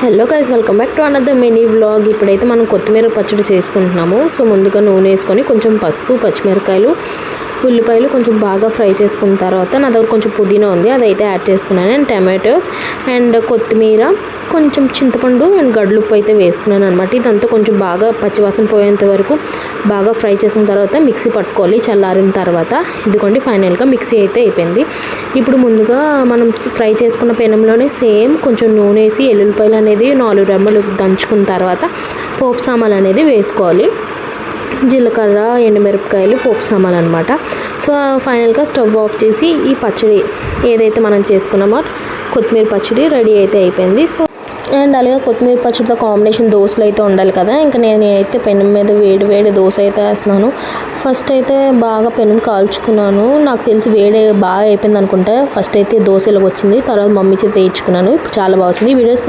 Hello guys, welcome back to another mini vlog. ఇప్పుడైతే మనం కొత్తిమీర పచ్చడి చేసుకుంటున్నాము. సో ముందుగా నూనె వేసుకొని కొంచెం పసుపు, పచ్చిమిరకాయలు, ఉల్లిపాయలు కొంచెం బాగా ఫ్రై చేసుకున్న తర్వాత నా దగ్గర కొంచెం పుదీనా ఉంది, అదైతే యాడ్ చేసుకున్నాను. అండ్ టమాటోస్ అండ్ కొత్తిమీర, కొంచెం చింతపండు అండ్ గడ్లుప్పు అయితే వేసుకున్నాను అనమాట. ఇదంతా కొంచెం బాగా పచ్చివాసన పోయేంత వరకు బాగా ఫ్రై చేసుకున్న తర్వాత మిక్సీ పట్టుకోవాలి. చల్లారిన తర్వాత ఇదిగోండి ఫైనల్గా మిక్సీ అయితే అయిపోయింది. ఇప్పుడు ముందుగా మనం ఫ్రై చేసుకున్న పెనంలోనే సేమ్ కొంచెం నూనె వేసి ఎల్లుల్లిపాయలు అనేది 4 రెమ్మలు దంచుకున్న తర్వాత పోపు సామాన్లు అనేది వేసుకోవాలి. జీలకర్ర, ఎండుమిరపకాయలు, పోపు సామాన్లు అనమాట. సో ఫైనల్గా స్టవ్ ఆఫ్ చేసి ఈ పచ్చడి ఏదైతే మనం చేసుకున్నామో కొత్తిమీర పచ్చడి రెడీ అయితే అయిపోయింది. సో అండ్ అలాగే కొత్తిమీర పచ్చడితో కాంబినేషన్ దోశలు అయితే ఉండాలి కదా. ఇంకా నేనైతే పెనం మీద వేడి దోశ అయితే వేస్తున్నాను. ఫస్ట్ అయితే బాగా పెనం కాల్చుకున్నాను. నాకు తెలిసి వేడి బాగా అయిపోయింది అనుకుంటా. ఫస్ట్ అయితే దోశలకు వచ్చింది, తర్వాత మమ్మీ చేత వేయించుకున్నాను. ఇప్పుడు చాలా బాగా వచ్చింది. వీడియోస్